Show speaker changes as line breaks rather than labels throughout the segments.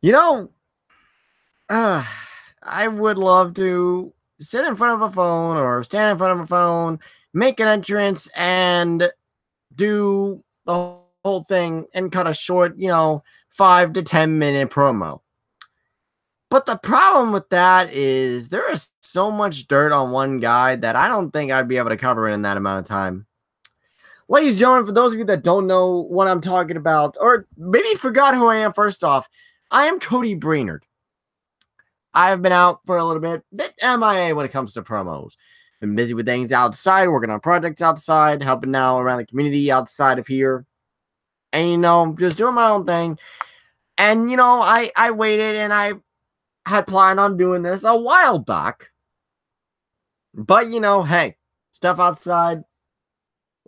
You know, uh, I would love to sit in front of a phone or stand in front of a phone, make an entrance, and do the whole thing and cut a short, 5 to 10 minute promo. But the problem with that is there is so much dirt on one guy that I don't think I'd be able to cover it in that amount of time. Ladies and gentlemen, for those of you that don't know what I'm talking about, or maybe forgot who I am, first off, I am Cody Brainerd. I've been out for a little bit MIA when it comes to promos. Been busy with things outside, working on projects outside, helping now around the community outside of here. And, just doing my own thing. And, I waited and I had planned on doing this a while back. But, hey, stuff outside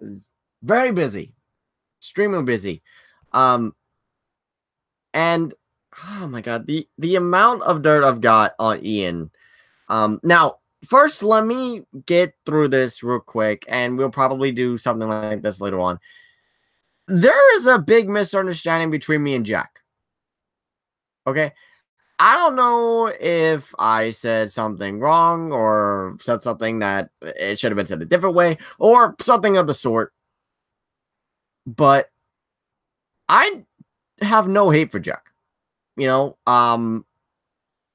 is very busy, extremely busy. And oh my god, the amount of dirt I've got on Ian. Now, first, let me get through this real quick, and we'll probably do something like this later on. There is a big misunderstanding between me and Jack. Okay, I don't know if I said something wrong or said something that it should have been said a different way or something of the sort. But I have no hate for Jack.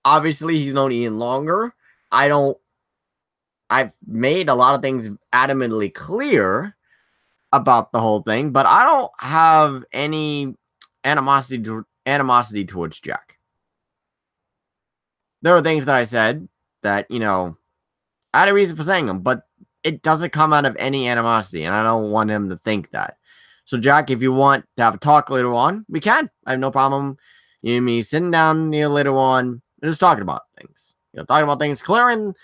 Obviously he's known Ian longer. I've made a lot of things adamantly clear about the whole thing, but I don't have any animosity towards Jack. There are things that I said that, I had a reason for saying them, but it doesn't come out of any animosity, and I don't want him to think that. So, Jack, if you want to have a talk later on, we can. I have no problem. You and me sitting down later on and just talking about things. Talking about things, clearing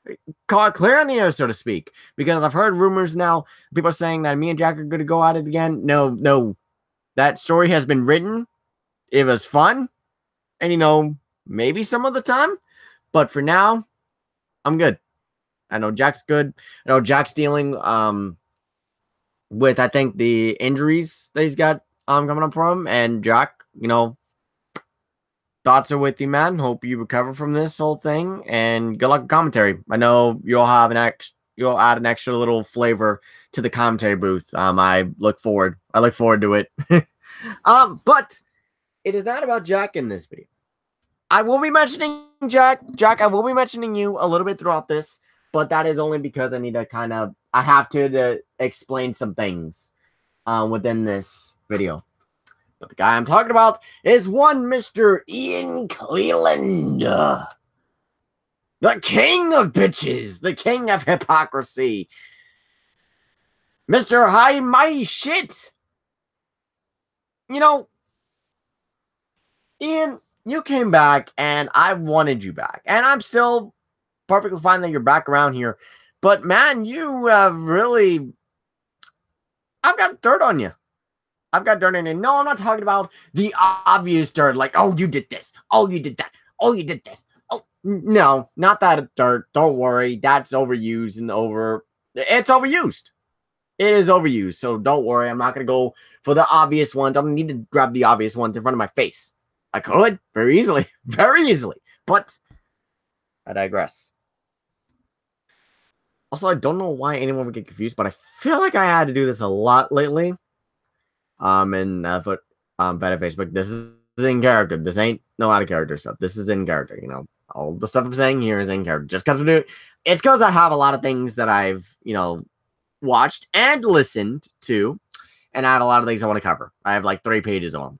the air, so to speak. Because I've heard rumors now, people are saying that me and Jack are going to go at it again. No. That story has been written. It was fun. And, maybe some other time. But for now, I'm good. I know Jack's good. I know Jack's dealing with, I think, the injuries that he's got coming up from him. And Jack, thoughts are with you, man. Hope you recover from this whole thing, and good luck with commentary. I know you'll add an extra little flavor to the commentary booth. I look forward to it. But it is not about Jack in this video. I will be mentioning Jack. Jack, I will be mentioning you a little bit throughout this, but that is only because I have to explain some things within this video. But the guy I'm talking about is one Mr. Ian Clelland. The king of bitches. The king of hypocrisy. Mr. High Mighty Shit. Ian, you came back, and I wanted you back. And I'm still perfectly fine that you're back around here. But, man, you have really... I've got dirt on you. I've got dirt in it. No, I'm not talking about the obvious dirt, like, oh, you did this. Oh, you did that. Oh, you did this. Oh, no, not that dirt. Don't worry. That's overused and it's overused. It is overused, so don't worry. I'm not going to go for the obvious ones. I don't need to grab the obvious ones in front of my face. I could, very easily, but I digress. Also, I don't know why anyone would get confused, but I feel like I had to do this a lot lately. And for better Facebook, this is in character. This ain't no out of character stuff. This is in character. All the stuff I'm saying here is in character. Just because it's because I have a lot of things that I've watched and listened to, and I have a lot of things I want to cover. I have like 3 pages on.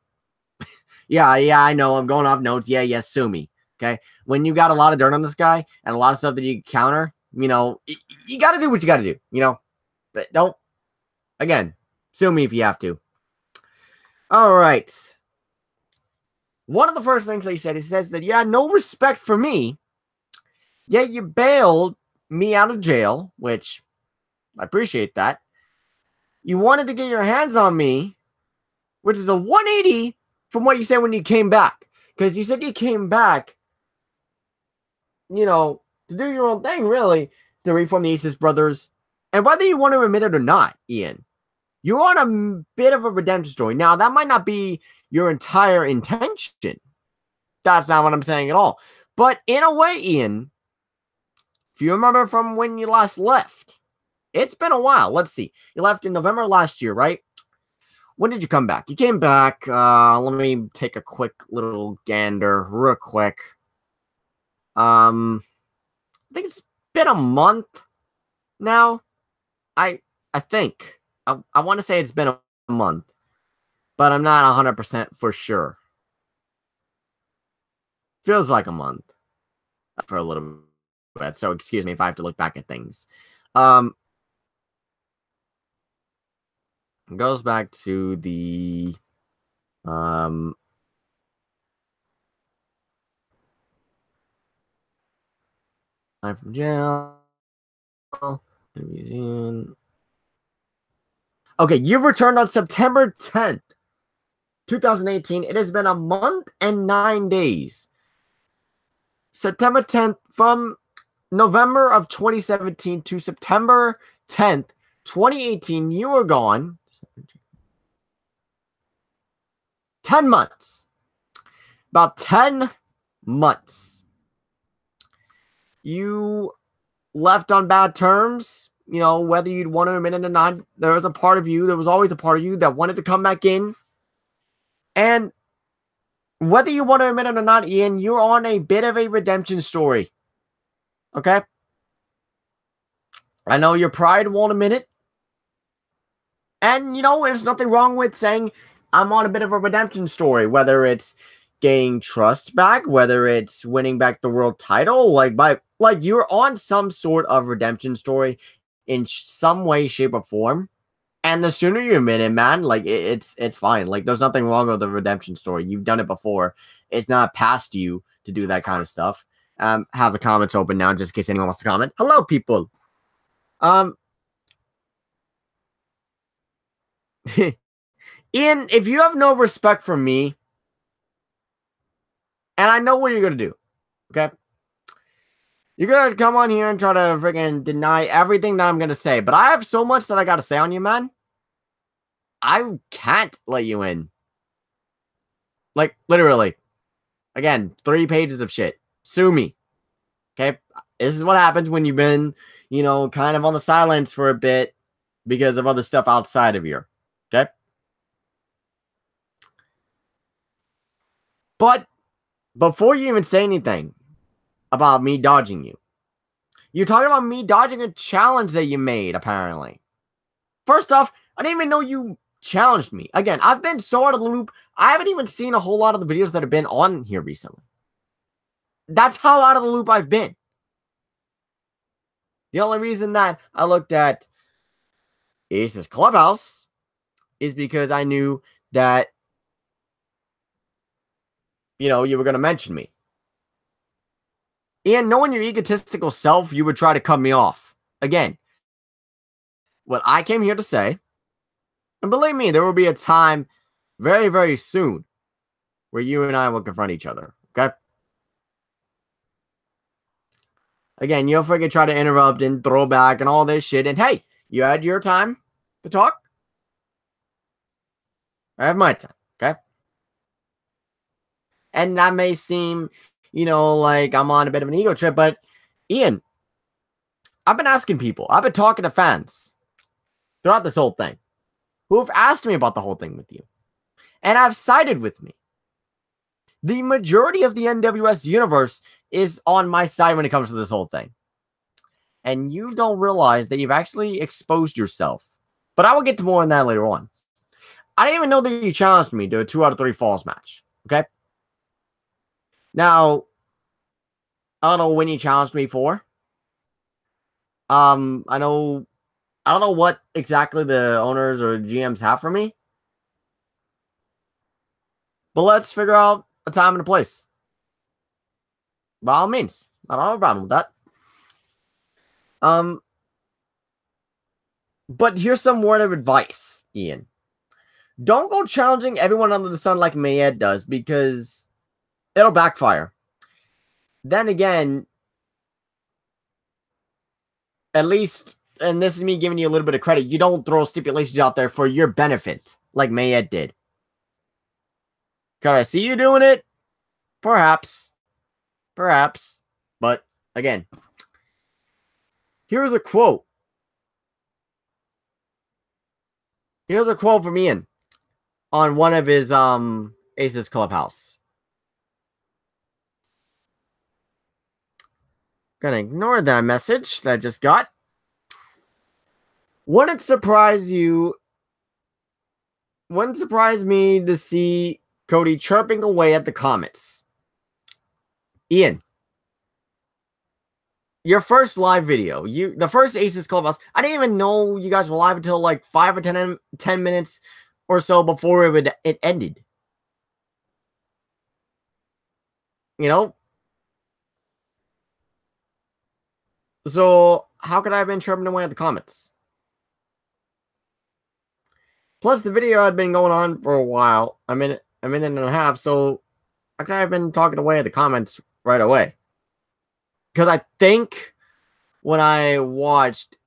yeah, I know. I'm going off notes. Yeah, sue me. Okay, when you got a lot of dirt on this guy and a lot of stuff that you counter, you got to do what you got to do. But don't sue me if you have to. All right. One of the first things he says that you had no respect for me, yet you bailed me out of jail, which I appreciate that. You wanted to get your hands on me, which is a 180 from what you said when you came back. Because you said you came back, to do your own thing, really, to reform the Aces Brothers. And whether you want to admit it or not, Ian, you're on a bit of a redemption story. Now, that might not be your entire intention. That's not what I'm saying at all. But in a way, Ian, if you remember from when you last left, it's been a while. Let's see. You left in November last year, right? When did you come back? You came back. Let me take a quick little gander real quick. I think it's been a month now. I think. I want to say it's been a month, but I'm not 100% for sure. Feels like a month for a little bit. So excuse me if I have to look back at things. It goes back to the I'm from jail. Okay, you returned on September 10th, 2018. It has been a month and 9 days. September 10th, from November of 2017 to September 10th, 2018, you were gone. 10 months. About 10 months. You left on bad terms. You know, whether you'd want to admit it or not, there was always a part of you that wanted to come back in. And whether you want to admit it or not, Ian, you're on a bit of a redemption story. Okay? I know your pride won't admit it. And, you know, there's nothing wrong with saying I'm on a bit of a redemption story, whether it's gaining trust back, whether it's winning back the world title, like you're on some sort of redemption story in some way, shape, or form. And the sooner you admit it, man, like it's fine. Like there's nothing wrong with the redemption story. You've done it before. It's not past you to do that kind of stuff. Have the comments open now just in case anyone wants to comment. Hello, people. Ian, if you have no respect for me, and I know what you're going to do, okay? You're going to come on here and try to freaking deny everything that I'm going to say, but I have so much that I got to say on you, man. I can't let you in. Like, literally. Again, 3 pages of shit. Sue me. Okay? This is what happens when you've been, you know, kind of on the silence for a bit because of other stuff outside of here. Okay? But before you even say anything about me dodging you, you're talking about me dodging a challenge that you made, apparently. First off, I didn't even know you challenged me. Again, I've been so out of the loop, I haven't even seen a whole lot of the videos that have been on here recently. That's how out of the loop I've been. The only reason that I looked at Ace's Clubhouse is because I knew that, you know, you were going to mention me. And knowing your egotistical self, you would try to cut me off. Again, what I came here to say, and believe me, there will be a time very, very soon where you and I will confront each other, okay? Again, you'll freaking try to interrupt and throw back and all this shit, and hey, you had your time to talk. I have my time, okay? And that may seem, you know, like I'm on a bit of an ego trip, but Ian, I've been asking people, I've been talking to fans throughout this whole thing who have asked me about the whole thing with you, and have sided with me. The majority of the NWS universe is on my side when it comes to this whole thing. And you don't realize that you've actually exposed yourself. But I will get to more on that later on. I didn't even know that you challenged me to a 2 out of 3 falls match. Okay? Now, I don't know when you challenged me for. I don't know what exactly the owners or GMs have for me. But let's figure out a time and a place. By all means. I don't have a problem with that. But here's some word of advice, Ian. Don't go challenging everyone under the sun like Mayed does, because it'll backfire. Then again, at least, and this is me giving you a little bit of credit, you don't throw stipulations out there for your benefit like Mayed did. Because I see you doing it, Perhaps. Perhaps. But again, here's a quote. Here's a quote from Ian on one of his Aces Clubhouse. Gonna ignore that message that I just got. Wouldn't surprise me to see Cody chirping away at the comments. Ian, your first live video, the first Aces Clubhouse, I didn't even know you guys were live until like 5 or 10 minutes or so before it ended. You know? So, how could I have been chirping away at the comments? Plus, the video had been going on for a while, a minute and a half, so how could I have been talking away at the comments right away? Because I think when I watched,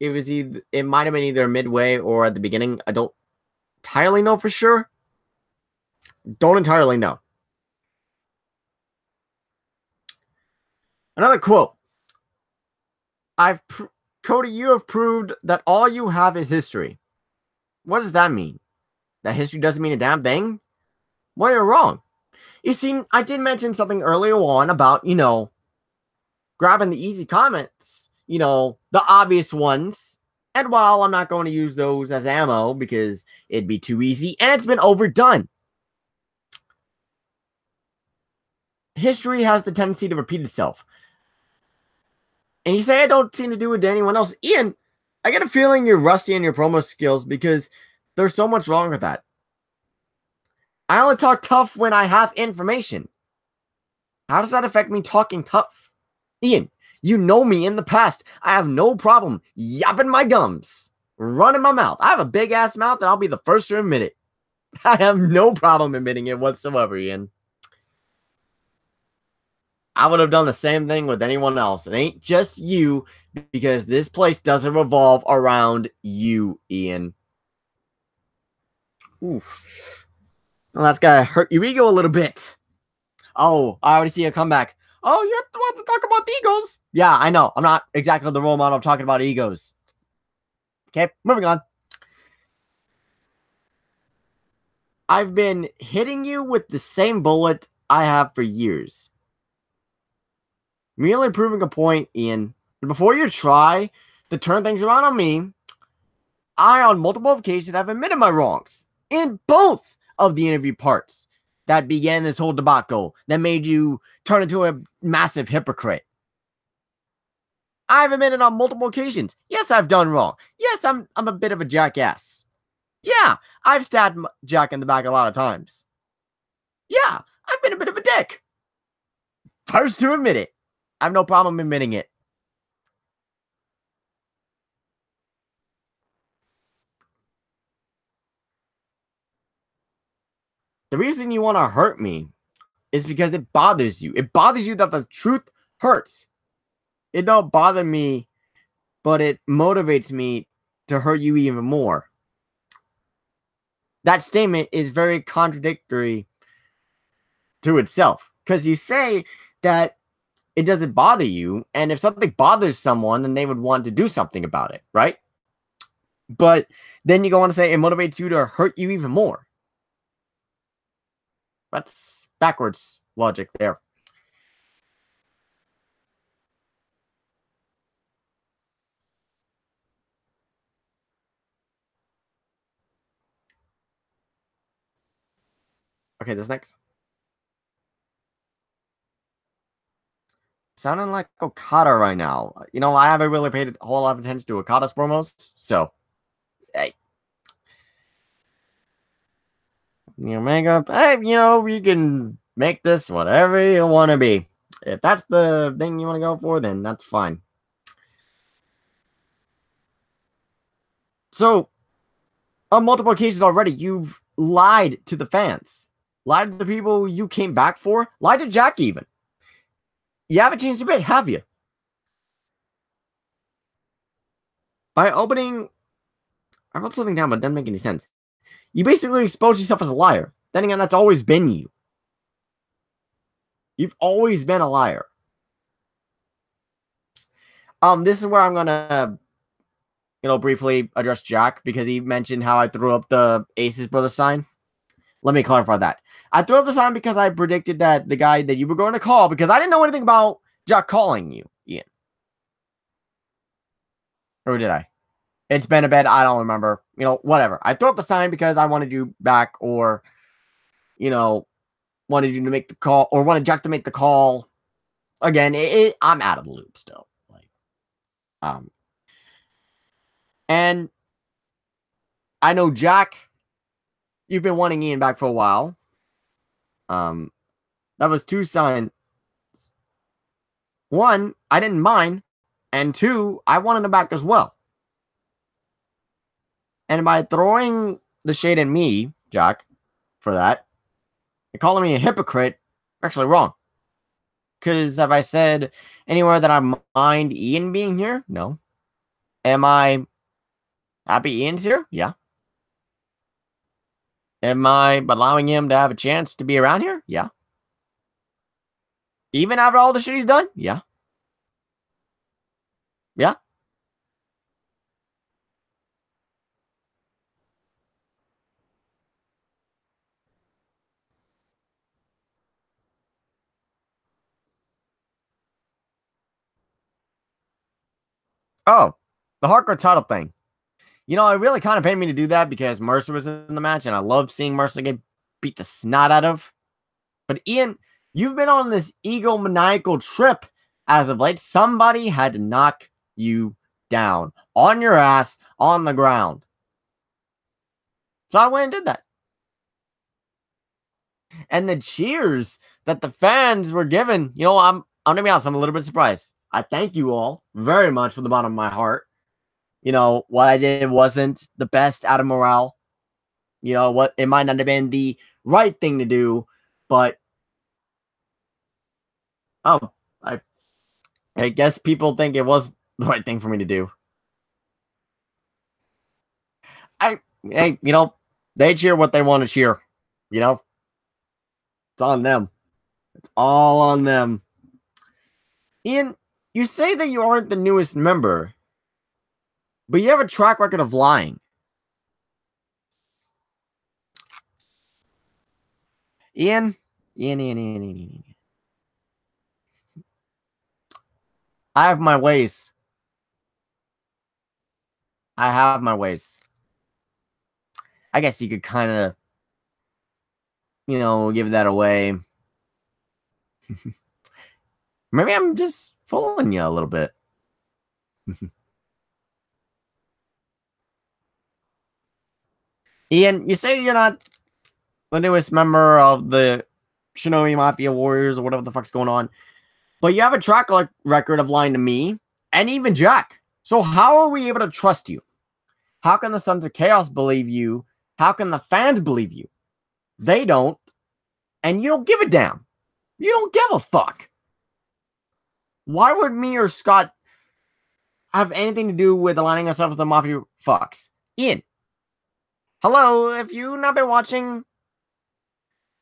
it might have been either midway or at the beginning. I don't entirely know for sure. Don't entirely know. Another quote. Cody, you have proved that all you have is history. What does that mean? That history doesn't mean a damn thing? Well, you're wrong. You see, I did mention something earlier on about, grabbing the easy comments, the obvious ones. And while I'm not going to use those as ammo because it'd be too easy and it's been overdone. History has the tendency to repeat itself. And you say I don't seem to do it to anyone else. Ian, I get a feeling you're rusty in your promo skills because there's so much wrong with that. I only talk tough when I have information. How does that affect me talking tough? Ian, you know me in the past. I have no problem yapping my gums, running my mouth. I have a big-ass mouth, and I'll be the first to admit it. I have no problem admitting it whatsoever, Ian. I would have done the same thing with anyone else. It ain't just you, because this place doesn't revolve around you, Ian. Oof. Well, that's gotta hurt your ego a little bit. Oh, I already see a comeback. Oh, you want to talk about the egos? Yeah, I know. I'm not exactly the role model of talking about egos. Okay, moving on. I've been hitting you with the same bullet I have for years. Merely proving a point, Ian. Before you try to turn things around on me, I, on multiple occasions, have admitted my wrongs in both of the interview parts that began this whole debacle that made you turn into a massive hypocrite. I've admitted on multiple occasions. Yes, I've done wrong. Yes, I'm a bit of a jackass. Yeah, I've stabbed Jack in the back a lot of times. Yeah, I've been a bit of a dick. First to admit it. I have no problem admitting it. The reason you want to hurt me is because it bothers you. It bothers you that the truth hurts. It don't bother me, but it motivates me to hurt you even more. That statement is very contradictory to itself. Because you say that it doesn't bother you, and if something bothers someone, then they would want to do something about it, right? But then you go on to say it motivates you to hurt you even more. That's backwards logic there. Okay, this next. Sounding like Okada right now. I haven't really paid a whole lot of attention to Okada's promos, so hey. Makeup, hey, you can make this whatever you want to be. If that's the thing you want to go for, then that's fine. So, on multiple occasions already, you've lied to the fans. Lied to the people you came back for. Lied to Jack even. You haven't changed a bit, have you? By opening... I wrote something down, but it doesn't make any sense. You basically expose yourself as a liar. Then again, that's always been you. You've always been a liar. This is where I'm gonna, briefly address Jack because he mentioned how I threw up the Aces Brothers sign. Let me clarify that. I threw up the sign because I predicted that the guy that you were going to call, because I didn't know anything about Jack calling you, Ian. Or did I? It's been a bit. I don't remember. Whatever. I threw up the sign because I wanted you back, or, wanted you to make the call, or wanted Jack to make the call. Again, I'm out of the loop still. And I know Jack, you've been wanting Ian back for a while. That was two signs. One, I didn't mind, and two, I wanted him back as well. And by throwing the shade at me, Jack, for that, and calling me a hypocrite, actually wrong. Because have I said anywhere that I mind Ian being here? No. Am I happy Ian's here? Yeah. Am I allowing him to have a chance to be around here? Yeah. Even after all the shit he's done? Yeah. Yeah. Oh, the hardcore title thing. It really kind of pained me to do that because Mercer was in the match, and I love seeing Mercer get beat the snot out of. But Ian, you've been on this egomaniacal trip as of late. Somebody had to knock you down on your ass on the ground. So I went and did that. And the cheers that the fans were given, I'm gonna be honest, I'm a little bit surprised. I thank you all very much from the bottom of my heart. What I did wasn't the best out of morale. What it might not have been the right thing to do, but I guess people think it was the right thing for me to do. Hey, they cheer what they want to cheer. It's on them. It's all on them. Ian, you say that you aren't the newest member, but you have a track record of lying. Ian. I have my ways. I have my ways. I guess you could kind of, give that away. Maybe I'm just fooling you a little bit. Ian, you say you're not the newest member of the Shinobi Mafia Warriors or whatever the fuck's going on, but you have a track record of lying to me and even Jack. So how are we able to trust you? How can the Sons of Chaos believe you? How can the fans believe you? They don't, and you don't give a damn. You don't give a fuck. Why would me or Scott have anything to do with aligning ourselves with the Mafia fucks? Ian, hello, if you've not been watching,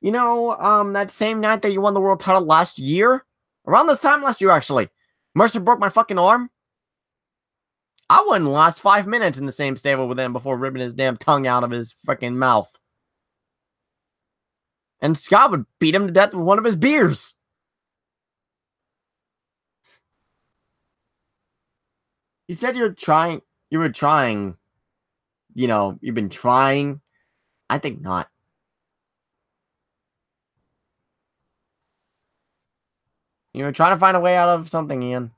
that same night that you won the world title last year, around this time last year, actually, Mercer broke my fucking arm. I wouldn't last 5 minutes in the same stable with him before ripping his damn tongue out of his fucking mouth. And Scott would beat him to death with one of his beers. You said you were trying, you've been trying. I think not. You were trying to find a way out of something, Ian.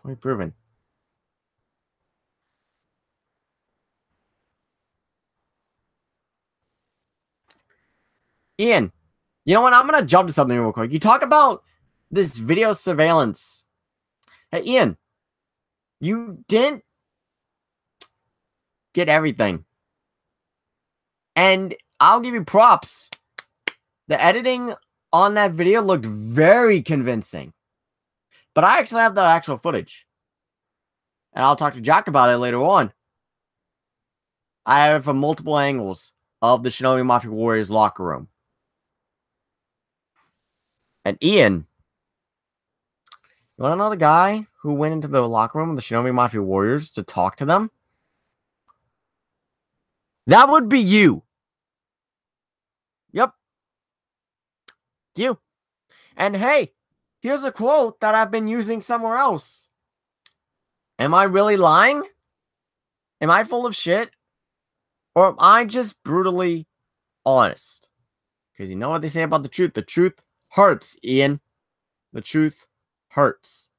Point proven. Ian, you know what? I'm going to jump to something real quick. You talk about this video surveillance. Hey, Ian, you didn't get everything. And I'll give you props. The editing on that video looked very convincing. But I actually have the actual footage. And I'll talk to Jack about it later on. I have it from multiple angles of the Shinobi Mafia Warriors locker room. And Ian, you want to know the guy who went into the locker room of the Shinobi Mafia Warriors to talk to them? That would be you. Yep. It's you. And hey, here's a quote that I've been using somewhere else. Am I really lying? Am I full of shit? Or am I just brutally honest? Because you know what they say about the truth? The truth hurts, Ian. The truth hurts.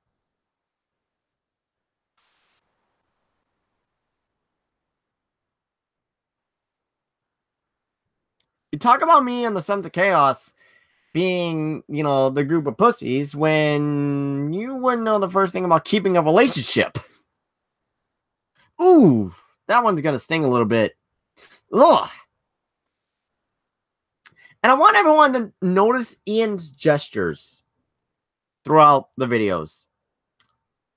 You talk about me and the Sons of Chaos being, the group of pussies when you wouldn't know the first thing about keeping a relationship. Ooh, that one's gonna sting a little bit. Ugh. And I want everyone to notice Ian's gestures throughout the videos.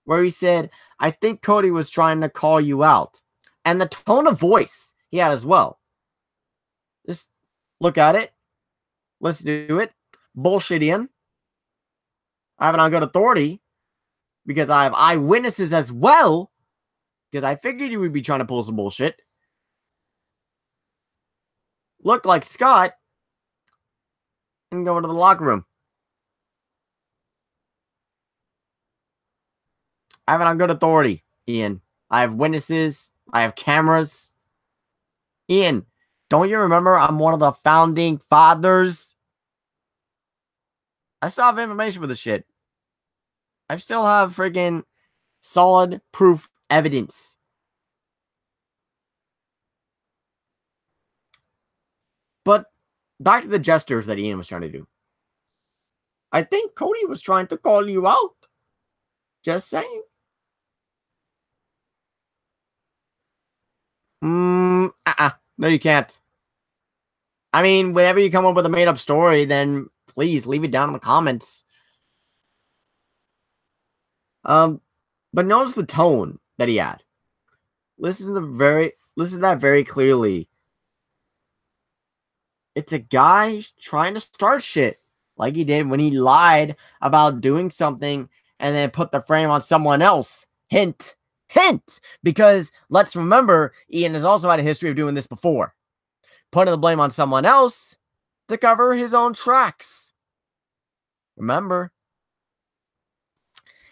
Where he said, I think Cody was trying to call you out. And the tone of voice he had as well. Just look at it. Listen to it. Bullshit, Ian. I have it on good authority because I have eyewitnesses as well. Because I figured you would be trying to pull some bullshit. Look like Scott. And go into the locker room. I have it on good authority, Ian. I have witnesses. I have cameras. Ian, don't you remember I'm one of the founding fathers? I still have information for this shit. I still have freaking solid proof evidence. But back to the gestures that Ian was trying to do. I think Cody was trying to call you out. Just saying. No, you can't. I mean, whenever you come up with a made-up story, then please leave it down in the comments. But notice the tone that he had. Listen to that very clearly. It's a guy trying to start shit like he did when he lied about doing something and then put the frame on someone else. Hint, hint, because let's remember, Ian has also had a history of doing this before. Putting the blame on someone else to cover his own tracks. Remember?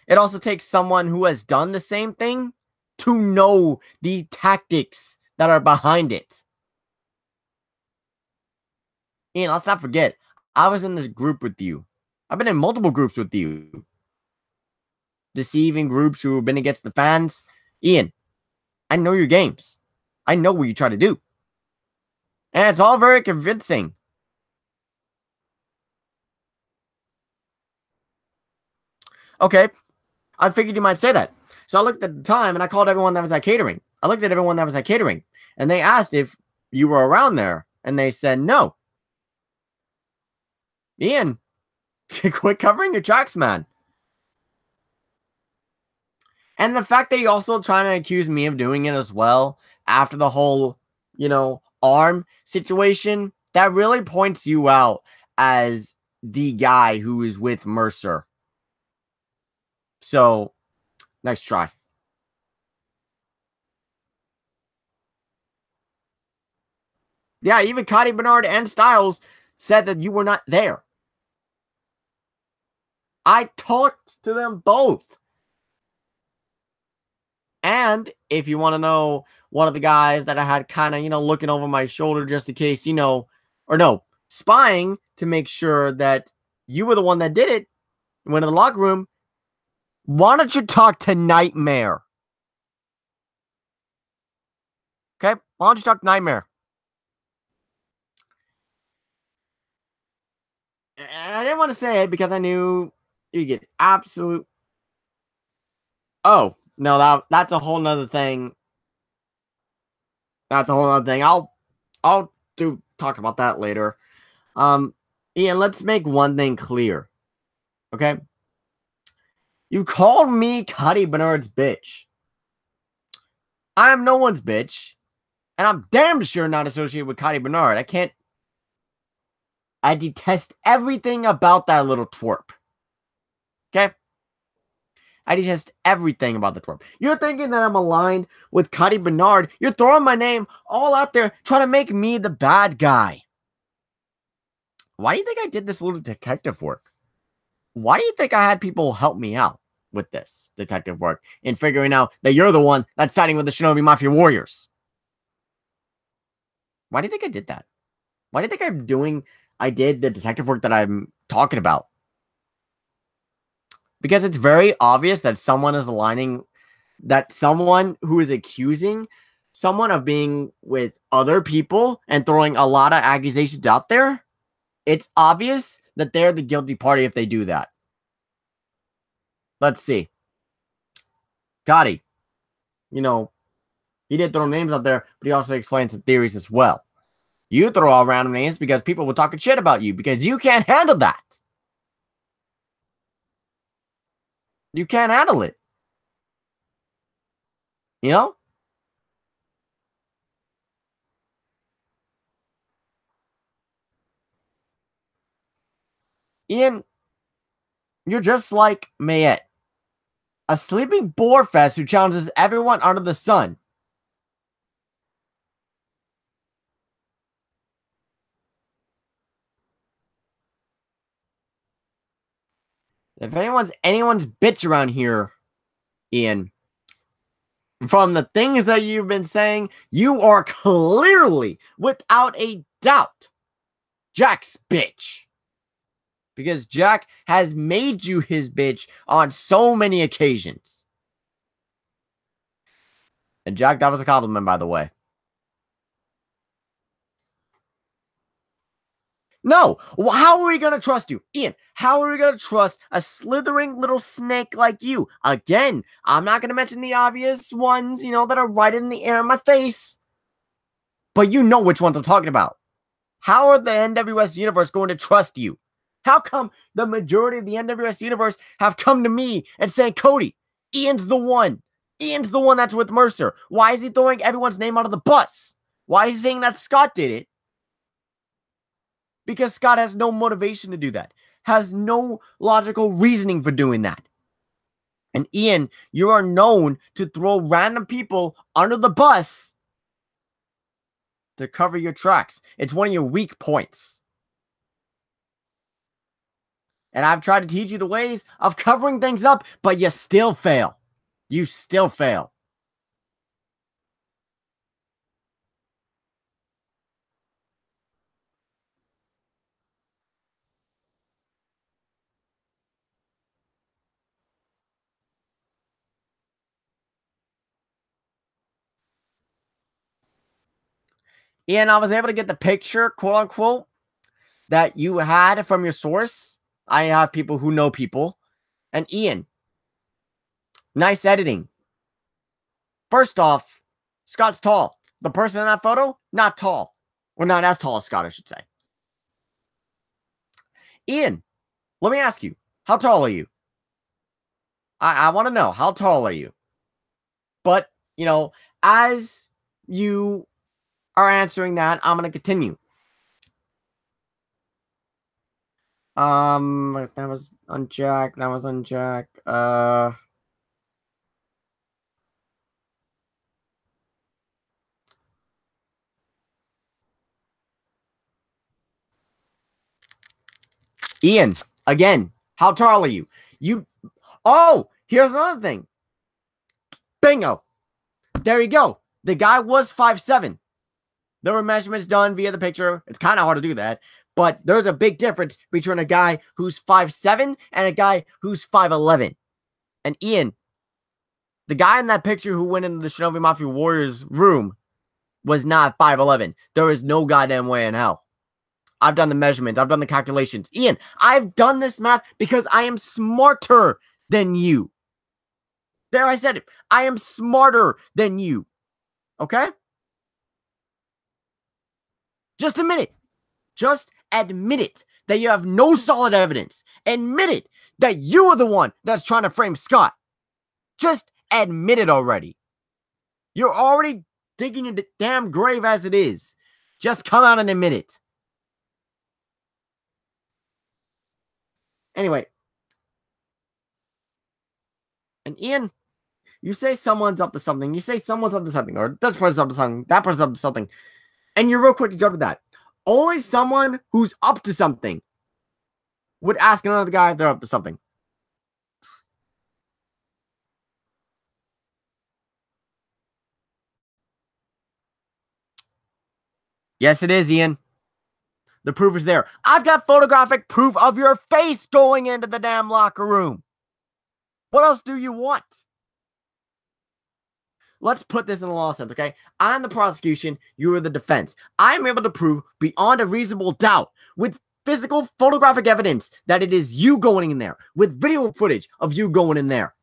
It also takes someone who has done the same thing to know the tactics that are behind it. Ian, let's not forget, I was in this group with you. I've been in multiple groups with you. Deceiving groups who have been against the fans. Ian, I know your games. I know what you try to do. And it's all very convincing. Okay, I figured you might say that. So I looked at the time and I called everyone that was at catering. I looked at everyone that was at catering. And they asked if you were around there. And they said no. Ian, quit covering your tracks, man. And the fact that you're also trying to accuse me of doing it as well after the whole, arm situation, that really points you out as the guy who is with Mercer. So, next try. Yeah, even Cody Bernard and Styles said that you were not there. I talked to them both. And if you want to know one of the guys that I had kind of, looking over my shoulder just in case, spying to make sure that you were the one that did it, went to the locker room, why don't you talk to Nightmare? Okay? Why don't you talk to Nightmare? And I didn't want to say it because I knew you get absolute... Oh, no, that's a whole nother thing. That's a whole other thing. I'll talk about that later. Ian, let's make one thing clear. Okay? You called me Cody Bernard's bitch. I am no one's bitch. And I'm damn sure not associated with Cody Bernard. I can't. I detest everything about that little twerp. Okay? I detest everything about the twerp. You're thinking that I'm aligned with Cuddy Bernard. You're throwing my name all out there, trying to make me the bad guy. Why do you think I did this little detective work? Why do you think I had people help me out with this detective work in figuring out that you're the one that's siding with the Shinobi Mafia warriors? Why do you think I did that? Why do you think I did the detective work that I'm talking about? Because it's very obvious that someone is aligning, that someone who is accusing someone of being with other people and throwing a lot of accusations out there, it's obvious that they're the guilty party if they do that. Let's see. Gotti, he did throw names out there, but he also explained some theories as well. You throw all random names because people will talking shit about you because you can't handle that. You can't handle it. You know? Ian, you're just like Mayette, a sleeping boar fest who challenges everyone under the sun. If anyone's bitch around here, Ian, from the things that you've been saying, you are clearly, without a doubt, Jack's bitch. Because Jack has made you his bitch on so many occasions. And Jack, that was a compliment, by the way. No, how are we going to trust you? Ian, how are we going to trust a slithering little snake like you? Again, I'm not going to mention the obvious ones, that are right in the air in my face. But you know which ones I'm talking about. How are the NWS universe going to trust you? How come the majority of the NWS universe have come to me and saying, Cody, Ian's the one. Ian's the one that's with Mercer. Why is he throwing everyone's name out of the bus? Why is he saying that Scott did it? Because Scott has no motivation to do that, has no logical reasoning for doing that. And Ian, you are known to throw random people under the bus to cover your tracks. It's one of your weak points. And I've tried to teach you the ways of covering things up, but you still fail. You still fail. Ian, I was able to get the picture, quote unquote, that you had from your source. I have people who know people. And Ian, nice editing. First off, Scott's tall. The person in that photo, not tall. Or not as tall as Scott, I should say. Ian, let me ask you, how tall are you? I want to know, how tall are you? But, as you are answering that, I'm going to continue. That was on Jack. That was on Jack. Ian, again, how tall are you? Oh, here's another thing. Bingo. There you go. The guy was 5'7". There were measurements done via the picture. It's kind of hard to do that. But there's a big difference between a guy who's 5'7" and a guy who's 5'11". And Ian, the guy in that picture who went into the Shinobi Mafia Warriors room was not 5'11". There is no goddamn way in hell. I've done the measurements. I've done the calculations. Ian, I've done this math because I am smarter than you. There, I said it. I am smarter than you. Okay? Just admit it. Just admit it that you have no solid evidence. Admit it that you are the one that's trying to frame Scott. Just admit it already. You're already digging your damn grave as it is. Just come out and admit it. Anyway, and Ian, you say someone's up to something. You say someone's up to something, or this person's up to something, that person's up to something, and you're real quick to jump to that. Only someone who's up to something would ask another guy if they're up to something. Yes, it is, Ian. The proof is there. I've got photographic proof of your face going into the damn locker room. What else do you want? Let's put this in a law sense, okay? I'm the prosecution, you are the defense. I'm able to prove beyond a reasonable doubt with physical photographic evidence that it is you going in there, with video footage of you going in there.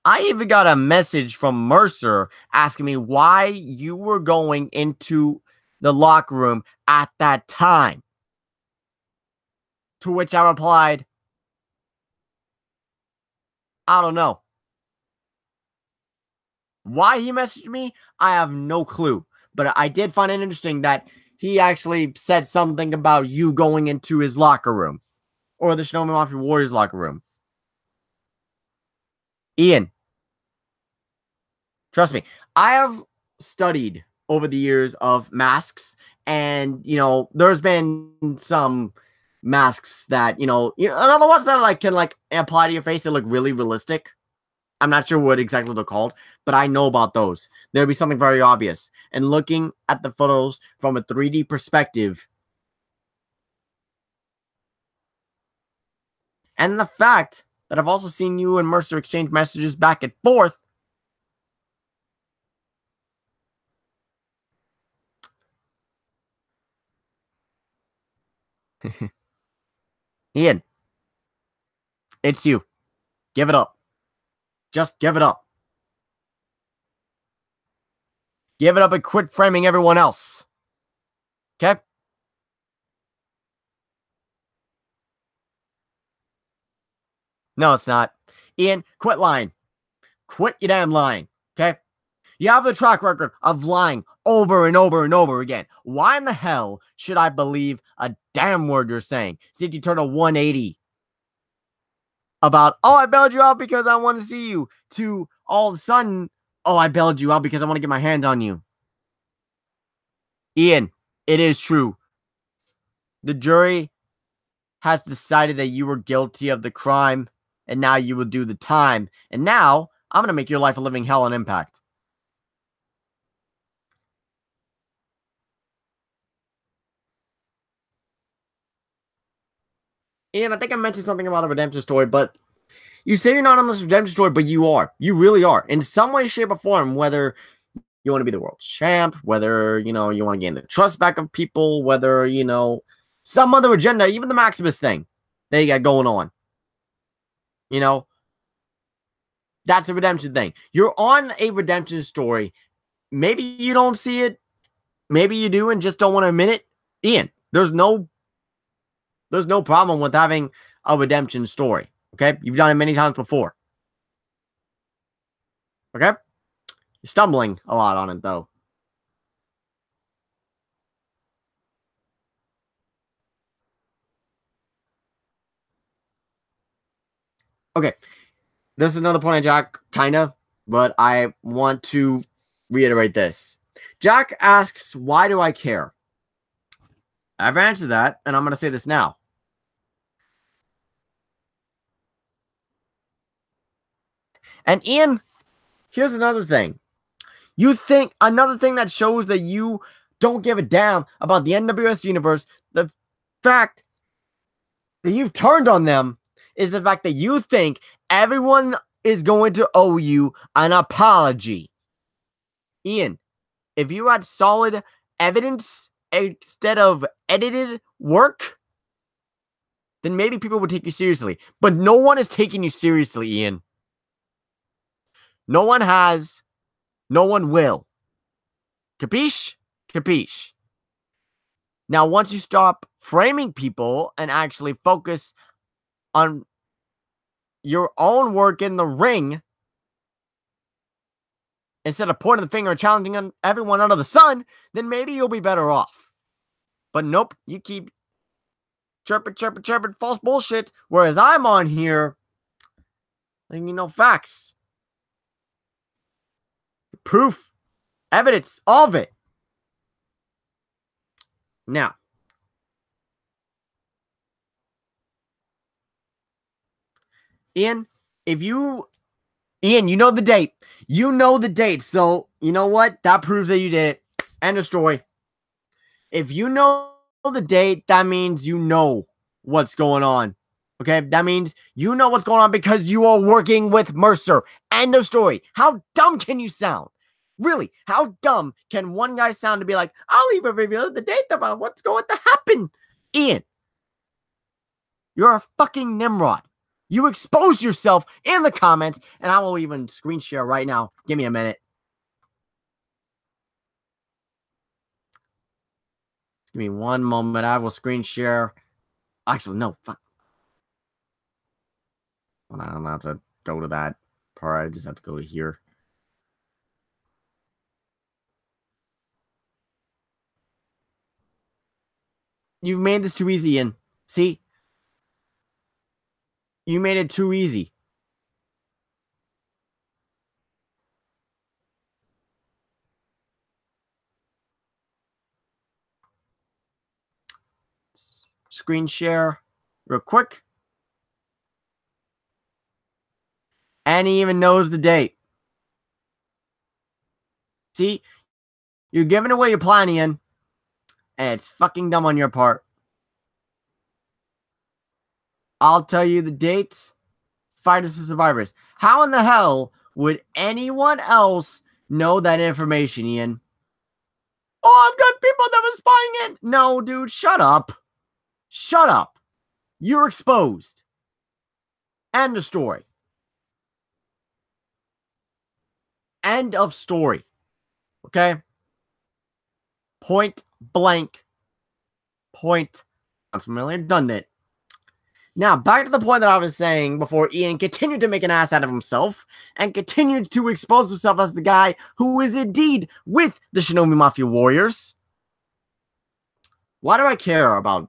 I even got a message from Mercer asking me why you were going into the locker room at that time. To which I replied, I don't know. Why he messaged me, I have no clue. But I did find it interesting that he actually said something about you going into his locker room. Or the Shinobi Mafia Warriors locker room. Ian, trust me, I have studied over the years of masks. And, you know, there's been some masks that, another ones that can apply to your face that look really realistic. I'm not sure what exactly they're called, but I know about those. There'll be something very obvious. And looking at the photos from a 3D perspective, and the fact that I've also seen you and Mercer exchange messages back and forth, Ian, it's you. Give it up. Just give it up. Give it up and quit framing everyone else. Okay? No, it's not. Ian, quit lying. Quit your damn lying. Okay? You have a track record of lying over and over and over again. Why in the hell should I believe a damn word you're saying? Since you turn a 180 about, oh, I bailed you out because I want to see you, to all of a sudden, oh, I bailed you out because I want to get my hands on you. Ian, it is true. The jury has decided that you were guilty of the crime, and now you will do the time. And now, I'm going to make your life a living hell on impact. Ian, I think I mentioned something about a redemption story, but you say you're not on this redemption story, but you are. You really are. In some way, shape, or form, whether you want to be the world champ, whether, you want to gain the trust back of people, whether, some other agenda, even the Maximus thing that you got going on. That's a redemption thing. You're on a redemption story. Maybe you don't see it. Maybe you do and just don't want to admit it. Ian, there's no problem with having a redemption story. Okay? You've done it many times before. Okay? You're stumbling a lot on it, though. Okay. This is another point of Jack, kind of, but I want to reiterate this. Jack asks, why do I care? I've answered that, and I'm going to say this now. And Ian, here's another thing. You think another thing that shows that you don't give a damn about the NWS universe, the fact that you've turned on them, is the fact that you think everyone is going to owe you an apology. Ian, if you had solid evidence instead of edited work, then maybe people would take you seriously. But no one is taking you seriously, Ian. No one has. No one will. Capiche? Capiche. Now, once you stop framing people and actually focus on your own work in the ring, instead of pointing the finger and challenging everyone under the sun, then maybe you'll be better off. But nope, you keep chirping, false bullshit. Whereas I'm on here, letting you know facts, proof, evidence, all of it. Now, Ian, Ian, you know the date. You know the date. So, you know what? That proves that you did it. End of story. If you know the date, that means you know what's going on. Okay? That means you know what's going on because you are working with Mercer. End of story. How dumb can you sound? Really, how dumb can one guy sound to be like, I'll even reveal the date about what's going to happen? Ian, you're a fucking Nimrod. You exposed yourself in the comments, and I will even screen share right now. Give me a minute. Give me one moment. I will screen share. Actually, no. Fuck. Well, I don't have to go to that part. I just have to go to here. You've made this too easy, Ian. See? You made it too easy. Screen share real quick. And he even knows the date. See? You're giving away your plan, Ian. And it's fucking dumb on your part. I'll tell you the date. Fighters to Survivors. How in the hell would anyone else know that information, Ian? Oh, I've got people that were spying in. No, dude, shut up. Shut up. You're exposed. End of story. End of story. Okay? Point blank. Point. Sounds familiar. Done it. Now, back to the point that I was saying before Ian continued to make an ass out of himself and continued to expose himself as the guy who is indeed with the Shinobi Mafia Warriors. Why do I care about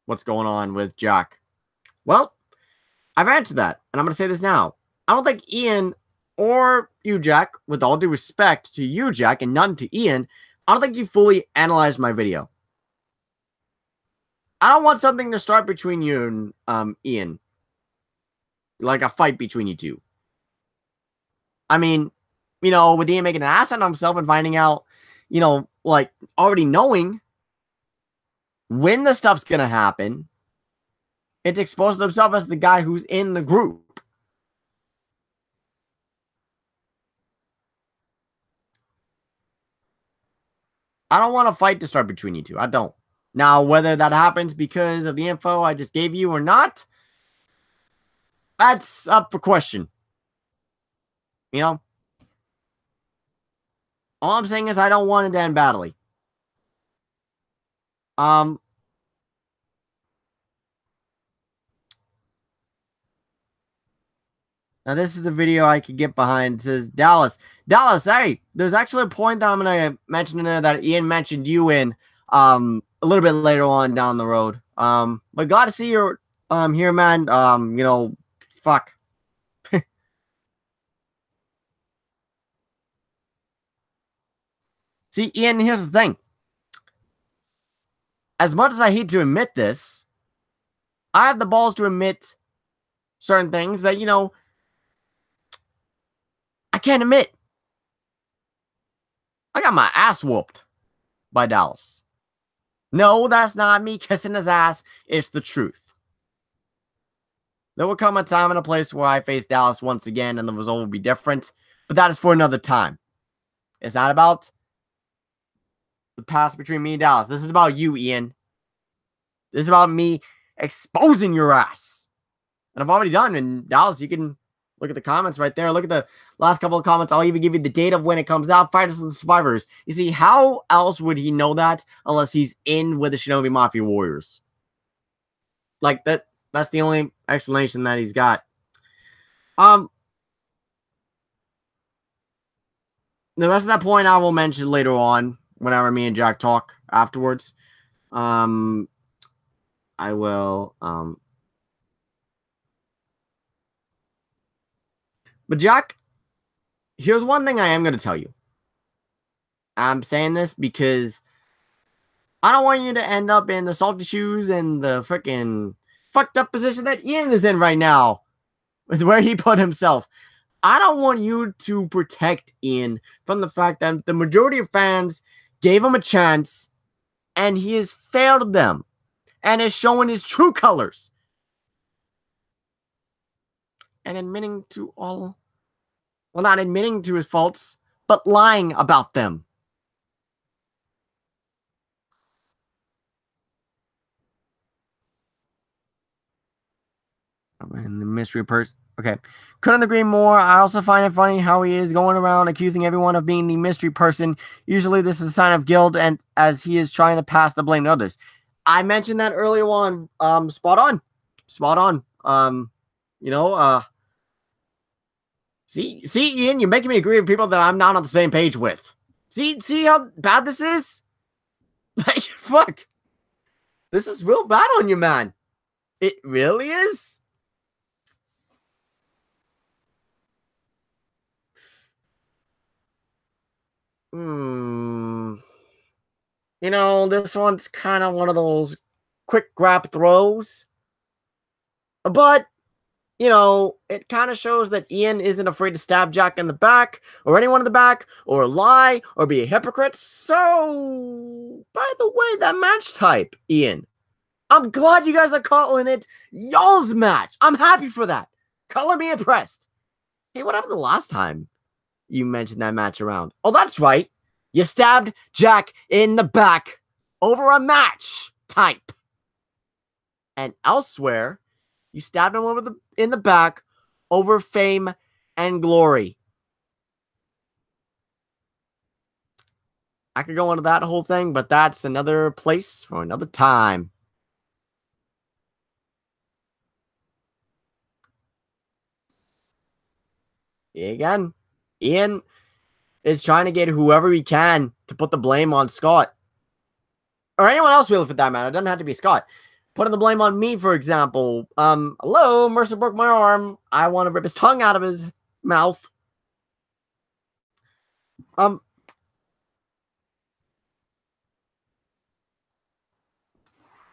what's going on with Jack? Well, I've answered that, and I'm going to say this now. I don't think Ian or you, Jack, with all due respect to you, Jack, and none to Ian, I don't think you fully analyzed my video. I don't want something to start between you and Ian. Like a fight between you two. I mean, you know, with Ian making an ass out of himself and finding out, you know, like already knowing when the stuff's going to happen, it's exposed himself as the guy who's in the group. I don't want a fight to start between you two. I don't. Now, whether that happens because of the info I just gave you or not, that's up for question. You know? All I'm saying is I don't want it to end badly. Now this is a video I could get behind. It says, Dallas, hey, there's actually a point that I'm going to mention in there that Ian mentioned you in a little bit later on down the road. But glad to see you here, man. You know, fuck. See, Ian, here's the thing. As much as I hate to admit this, I have the balls to admit certain things that, you know, I can't admit. I got my ass whooped by Dallas. No, that's not me kissing his ass. It's the truth. There will come a time and a place where I face Dallas once again and the result will be different. But that is for another time. It's not about the past between me and Dallas. This is about you, Ian. This is about me exposing your ass. And I've already done. And Dallas, you can look at the comments right there. Look at the last couple of comments. I'll even give you the date of when it comes out. Fighters and Survivors. You see, how else would he know that unless he's in with the Shinobi Mafia Warriors? Like, that's the only explanation that he's got. The rest of that point I will mention later on whenever me and Jack talk afterwards. I I will. But Jack, here's one thing I am going to tell you. I'm saying this because I don't want you to end up in the salty shoes and the freaking fucked up position that Ian is in right now with where he put himself. I don't want you to protect Ian from the fact that the majority of fans gave him a chance and he has failed them and is showing his true colors and admitting to all, well, not admitting to his faults, but lying about them. And the mystery person. Okay. Couldn't agree more. I also find it funny how he is going around accusing everyone of being the mystery person. Usually this is a sign of guilt, and as he is trying to pass the blame to others. I mentioned that earlier on. Spot on. Spot on. See, Ian, you're making me agree with people that I'm not on the same page with. See how bad this is? Like, fuck. This is real bad on you, man. It really is. This one's kind of one of those quick grab throws. But, it kind of shows that Ian isn't afraid to stab Jack in the back, or anyone in the back, or lie, or be a hypocrite. So, by the way, that match type, Ian, I'm glad you guys are calling it y'all's match. I'm happy for that. Color me impressed. Hey, what happened the last time you mentioned that match around? Oh, that's right. You stabbed Jack in the back over a match type. And elsewhere, you stabbed him in the back over fame and glory. I could go into that whole thing, but that's another place for another time. Again, Ian is trying to get whoever he can to put the blame on Scott. Or anyone else, really, for that matter. It doesn't have to be Scott. Putting the blame on me, for example. Hello, Mercer broke my arm. I want to rip his tongue out of his mouth.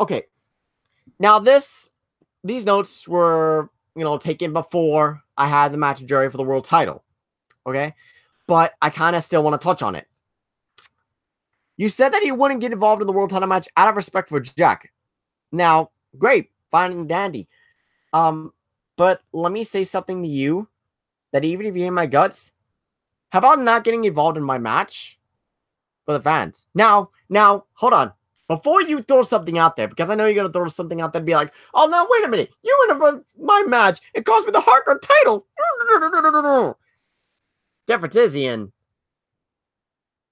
Okay. Now, these notes were, taken before I had the match with Jerry for the world title. Okay? But I kind of still want to touch on it. You said that he wouldn't get involved in the world title match out of respect for Jack. Now, great, fine and dandy. But let me say something to you that even if you hate my guts, how about not getting involved in my match for the fans? Now, hold on. Before you throw something out there, because I know you're going to throw something out there and be like, oh, no, wait a minute. You went my match. It cost me the hardcore title. Difference is, Ian,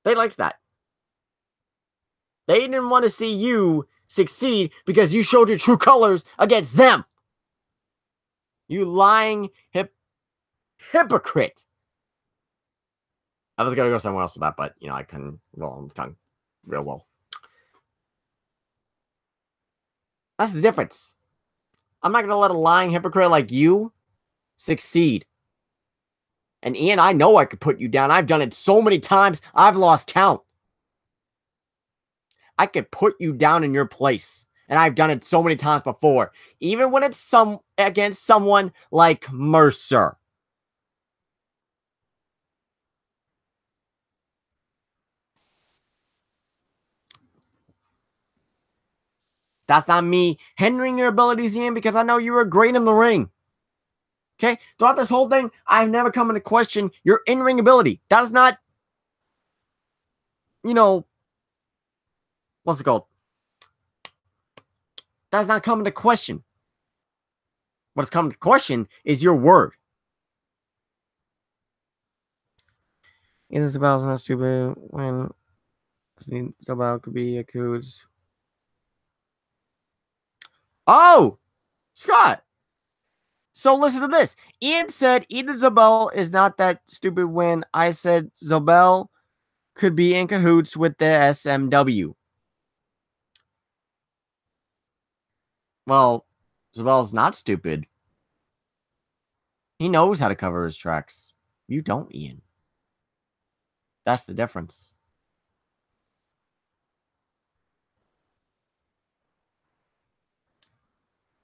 they liked that. They didn't want to see you succeed because you showed your true colors against them. You lying hypocrite. I was going to go somewhere else with that, but, I couldn't roll on the tongue real well. That's the difference. I'm not going to let a lying hypocrite like you succeed. And Ian, I know I could put you down. I've done it so many times, I've lost count. I could put you down in your place. And I've done it so many times before. Even when it's against someone like Mercer. That's not me hindering your abilities, Ian, because I know you were great in the ring. Okay? Throughout this whole thing, I've never come into question your in-ring ability. That is not, what's it called? That's not coming to question. What's coming to question is your word. Isabel's not stupid when Isabel could be a coos. Oh! Scott! So listen to this. Ian said Edith Zabel is not that stupid when I said Zabel could be in cahoots with the SMW. Well, Isabel's not stupid. He knows how to cover his tracks. You don't, Ian. That's the difference.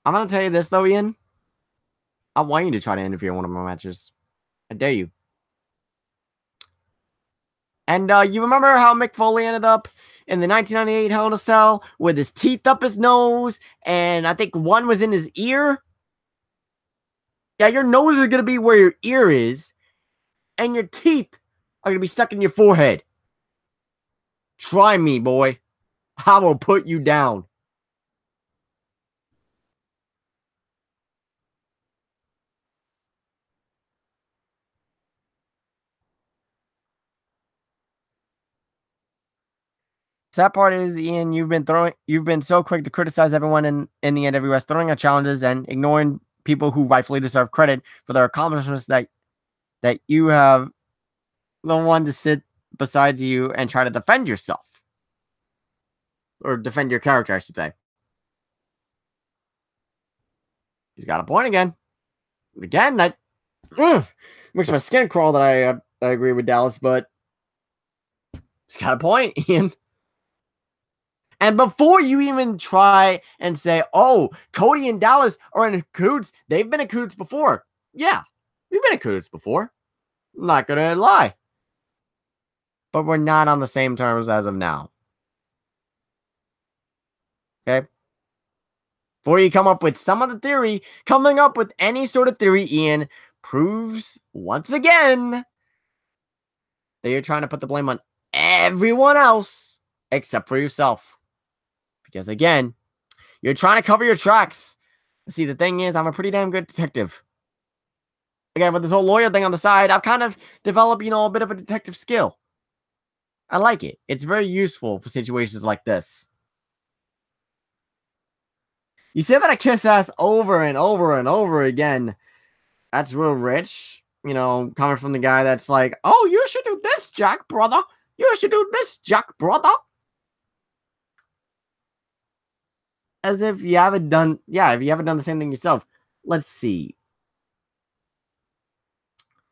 I'm gonna tell you this though, Ian. I want you to try to interfere in one of my matches. I dare you. And you remember how Mick Foley ended up in the 1998 Hell in a Cell with his teeth up his nose, and I think one was in his ear? Yeah, your nose is gonna be where your ear is, and your teeth are gonna be stuck in your forehead. Try me, boy. I will put you down. Sad part is, Ian, you've been so quick to criticize everyone in the NWS, throwing out challenges and ignoring people who rightfully deserve credit for their accomplishments that you have the one to sit beside you and try to defend yourself. Or defend your character, I should say. He's got a point again. Again, that makes my skin crawl that I agree with Dallas, but he's got a point, Ian. And before you even try and say, oh, Cody and Dallas are in cahoots, they've been in cahoots before. Yeah, we've been in cahoots before. I'm not going to lie. But we're not on the same terms as of now. Okay? Before you come up with some other theory, coming up with any sort of theory, Ian, proves once again that you're trying to put the blame on everyone else except for yourself. Because again, you're trying to cover your tracks. See, the thing is, I'm a pretty damn good detective. Again, with this whole lawyer thing on the side, I've kind of developed, a bit of a detective skill. I like it. It's very useful for situations like this. You say that I kiss ass over and over and over again. That's real rich. Coming from the guy that's like, oh, you should do this, Jack, brother. You should do this, Jack, brother. As if you haven't done, if you haven't done the same thing yourself. Let's see.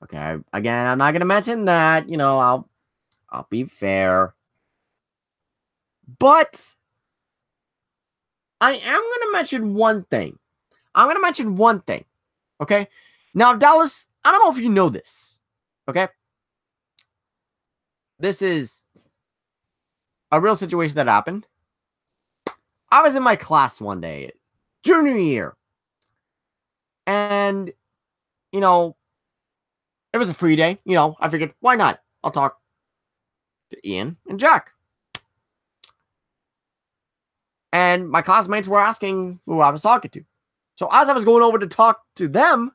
Okay, again, I'm not gonna mention that. I'll be fair, but I am gonna mention one thing. I'm gonna mention one thing. Okay, now Dallas, I don't know if you know this. Okay, this is a real situation that happened. I was in my class one day, junior year, and it was a free day. I figured, why not? I'll talk to Ian and Jack. And my classmates were asking who I was talking to. So as I was going over to talk to them,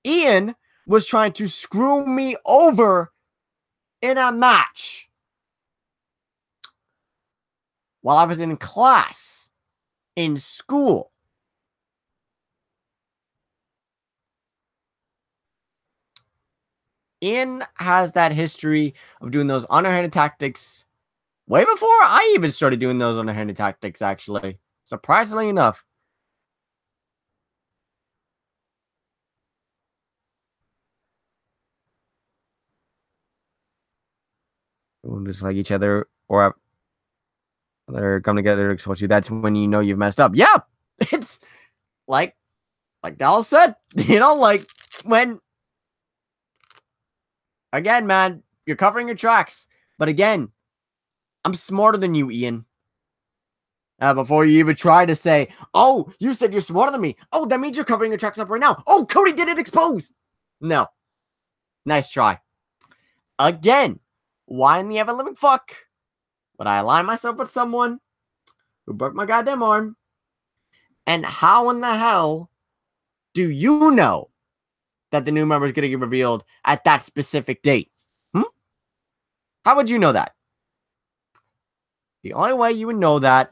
Ian was trying to screw me over in a match while I was in class, in school. Ian has that history of doing those underhanded tactics way before I even started doing those underhanded tactics, actually. Surprisingly enough. We'll just like each other, or they're come together to expose you. That's when you know you've messed up. Yeah, it's like Dallas said, like when, again, man, you're covering your tracks. But again, I'm smarter than you, Ian. Before you even try to say, oh, you said you're smarter than me. Oh, that means you're covering your tracks up right now. Oh, Cody did it exposed. No. Nice try. Again, why in the ever living fuck would I align myself with someone who broke my goddamn arm? And how in the hell do you know that the new member is going to get revealed at that specific date? How would you know that? The only way you would know that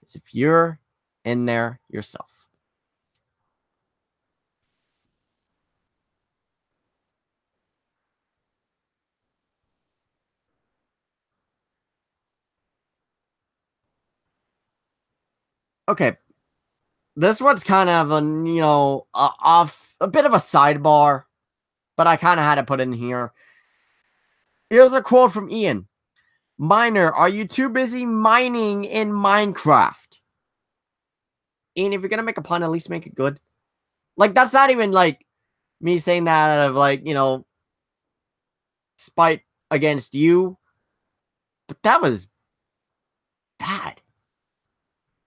is if you're in there yourself. Okay, this one's kind of off a bit of a sidebar, but I kind of had to put in here. Here's a quote from Ian. Miner, are you too busy mining in Minecraft? Ian, if you're gonna make a pun, at least make it good. Like, that's not even like me saying that out of like, spite against you. But that was bad.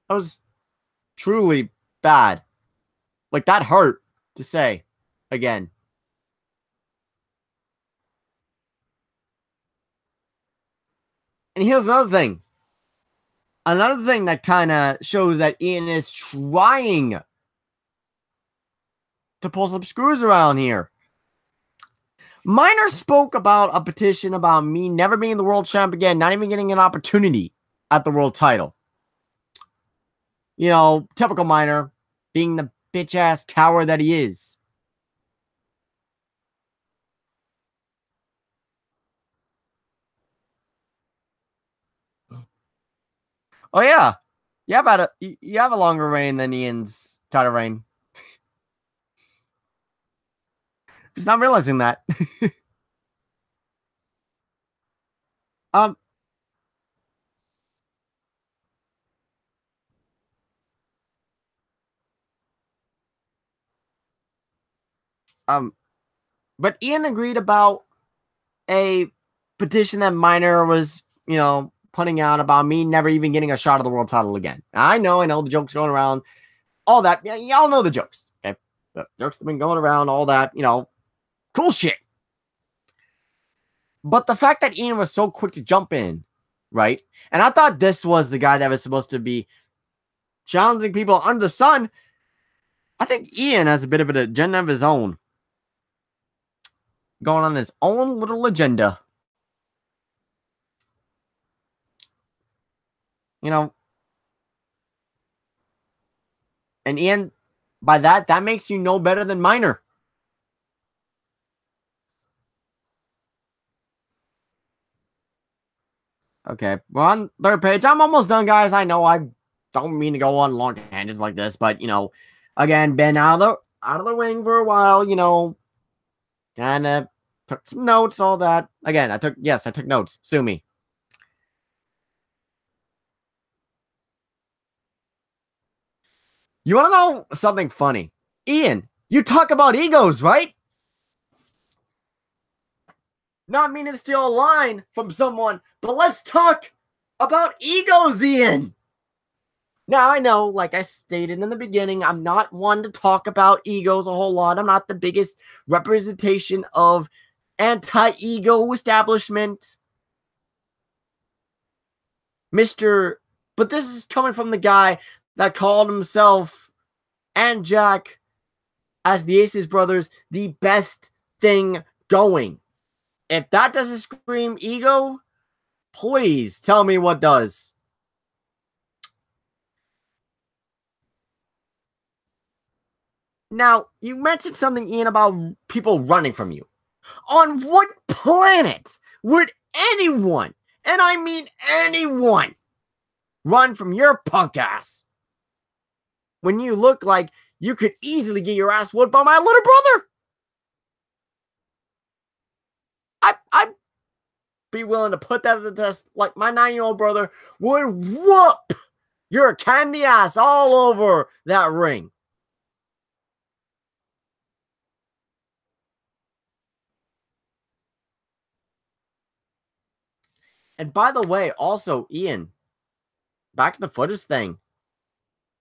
That was truly bad. Like, that hurt to say again. And here's another thing. Another thing that kind of shows that Ian is trying to pull some screws around here. Miner spoke about a petition about me never being the world champ again, not even getting an opportunity at the world title. Typical Miner, being the bitch-ass coward that he is. Oh, yeah. You have a longer reign than Ian's title reign. Just not realizing that. um, but Ian agreed about a petition that Miner was, putting out about me never even getting a shot of the world title again. I know the jokes going around, all that. Y'all know the jokes, okay? The jokes have been going around, all that, cool shit. But the fact that Ian was so quick to jump in, right? And I thought this was the guy that was supposed to be challenging people under the sun. I think Ian has a bit of an agenda of his own. Going on his own little agenda. And Ian, by that makes you no better than Miner. Okay, we're on third page. I'm almost done, guys. I know I don't mean to go on long tangents like this, but again, been out of the ring for a while. Kind of took some notes, all that. Again, I took notes. Sue me. You want to know something funny? Ian, you talk about egos, right? Not meaning to steal a line from someone, but let's talk about egos, Ian. Now, I know, like I stated in the beginning, I'm not one to talk about egos a whole lot. I'm not the biggest representation of anti-ego establishment. But this is coming from the guy that called himself and Jack as the Aces brothers the best thing going. If that doesn't scream ego, please tell me what does. Now, you mentioned something, Ian, about people running from you. On what planet would anyone, and I mean anyone, run from your punk ass when you look like you could easily get your ass whooped by my little brother? I'd be willing to put that to the test. Like, my 9-year-old brother would whoop your candy ass all over that ring. And by the way, also, Ian, back to the footage thing.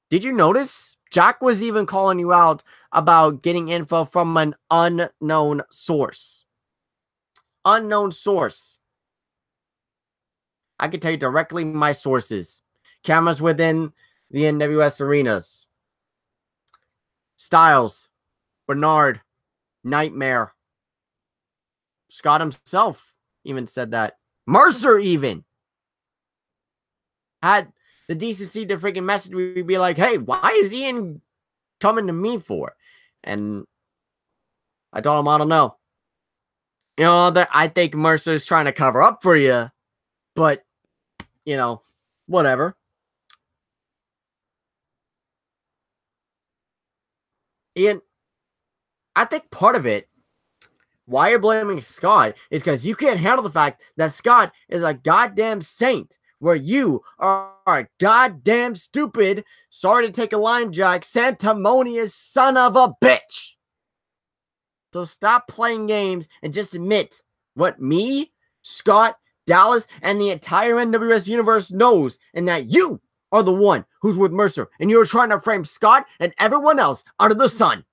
Did you notice Jack was even calling you out about getting info from an unknown source? Unknown source. I can tell you directly my sources. Cameras within the NWS arenas. Styles, Bernard, Nightmare. Scott himself even said that. Mercer even had the decency to freaking message me, be like, hey, why is Ian coming to me for? And I told him, I don't know. That I think Mercer's trying to cover up for you, but, whatever. Ian, I think part of it, why you're blaming Scott, is because you can't handle the fact that Scott is a goddamn saint, where you are a goddamn stupid, sorry to take a line, Jack, sanctimonious son of a bitch. So stop playing games and just admit what me, Scott, Dallas, and the entire NWS universe knows, and that you are the one who's with Mercer, and you're trying to frame Scott and everyone else under the sun.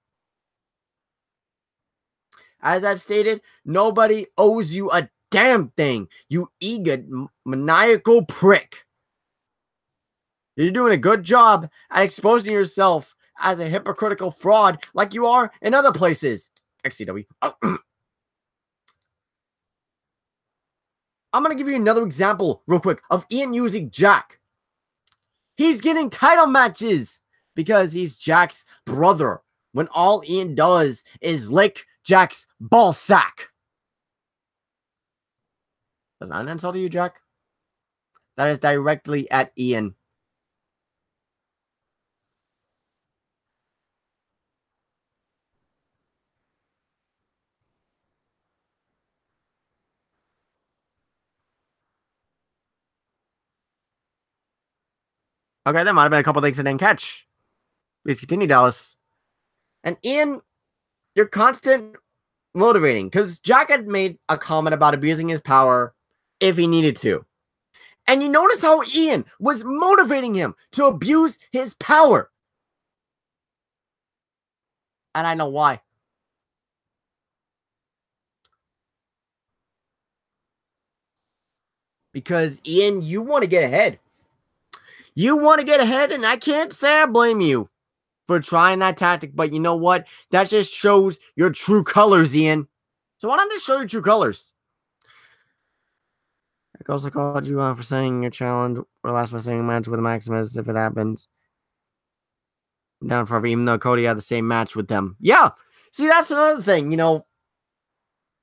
As I've stated, nobody owes you a damn thing, you egomaniacal prick. You're doing a good job at exposing yourself as a hypocritical fraud like you are in other places. XCW. I'm going to give you another example real quick of Ian using Jack. He's getting title matches because he's Jack's brother, when all Ian does is lick Jack's ball sack. Does that an insult to you, Jack? That is directly at Ian. Okay, there might have been a couple things I didn't catch. Please continue, Dallas. And Ian, you're constant motivating, because Jack had made a comment about abusing his power if he needed to. And you notice how Ian was motivating him to abuse his power. And I know why. Because, Ian, you want to get ahead. You want to get ahead, and I can't say I blame you for trying that tactic, but you know what? That just shows your true colors, Ian. So why don't I show your true colors? I also called you out for saying your challenge or last man saying match with Maximus if it happens. I'm down forever, even though Cody had the same match with them. Yeah. See, that's another thing, you know.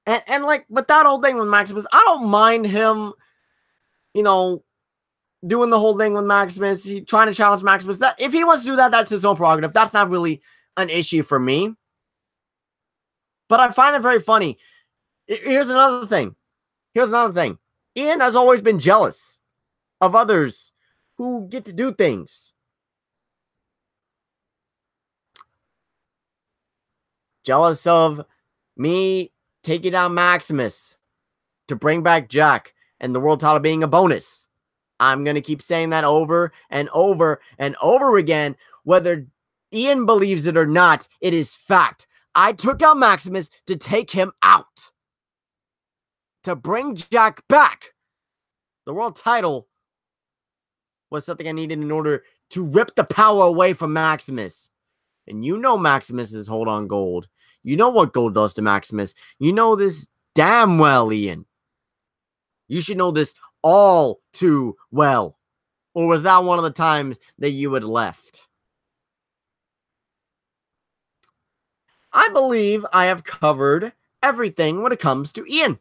And like with that whole thing with Maximus, I don't mind him, you know, doing the whole thing with Maximus, trying to challenge Maximus. That if he wants to do that, that's his own prerogative. That's not really an issue for me. But I find it very funny. Here's another thing. Ian has always been jealous of others who get to do things. Jealous of me taking down Maximus to bring back Jack and the world title being a bonus. I'm going to keep saying that over and over and over again. Whether Ian believes it or not, it is fact. I took out Maximus to take him out. To bring Jack back. The world title was something I needed in order to rip the power away from Maximus. And you know Maximus is hold on gold. You know what gold does to Maximus. You know this damn well, Ian. You should know this all too well. Or was that one of the times that you had left? I believe I have covered everything when it comes to Ian.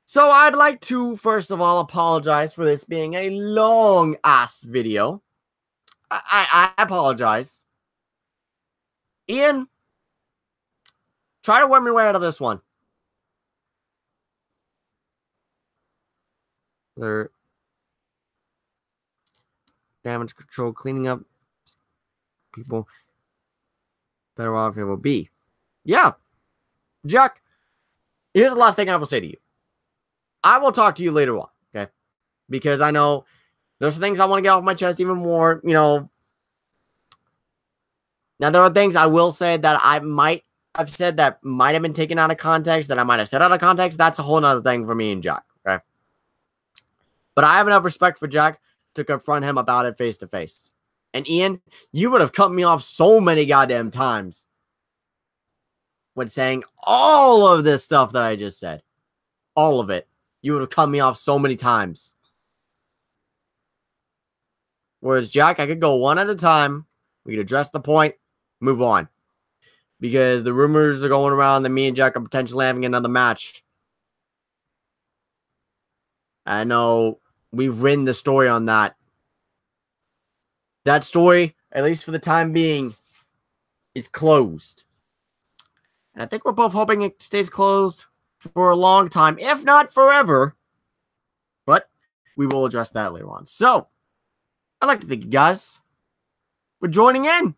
So I'd like to, first of all, apologize for this being a long-ass video. I apologize. Ian, try to worm your way out of this one. They're damage control, cleaning up people. Better off it will be. Yeah. Jack, here's the last thing I will say to you. I will talk to you later on, okay? Because I know there's things I want to get off my chest even more, you know. Now, there are things I will say that I might have said that might have been taken out of context, that I might have said out of context. That's a whole nother thing for me and Jack, okay? But I have enough respect for Jack to confront him about it face to face. And Ian, you would have cut me off so many goddamn times when saying all of this stuff that I just said. All of it. You would have cut me off so many times. Whereas Jack, I could go one at a time. We could address the point, move on. Because the rumors are going around that me and Jack are potentially having another match. I know we've written the story on that. That story, at least for the time being, is closed. And I think we're both hoping it stays closed for a long time, if not forever. But we will address that later on. So, I'd like to thank you guys for joining in.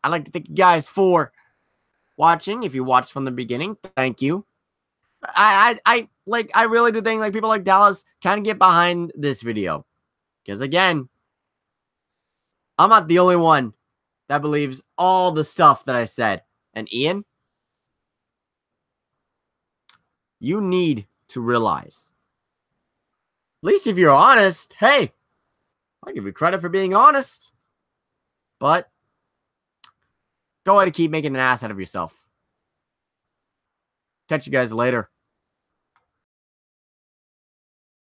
I'd like to thank you guys for watching. If you watched from the beginning, thank you. I really do think people like Dallas kind of get behind this video. Because again, I'm not the only one that believes all the stuff that I said. And Ian, you need to realize, at least if you're honest, hey, I'll give you credit for being honest. But go ahead and keep making an ass out of yourself. Catch you guys later.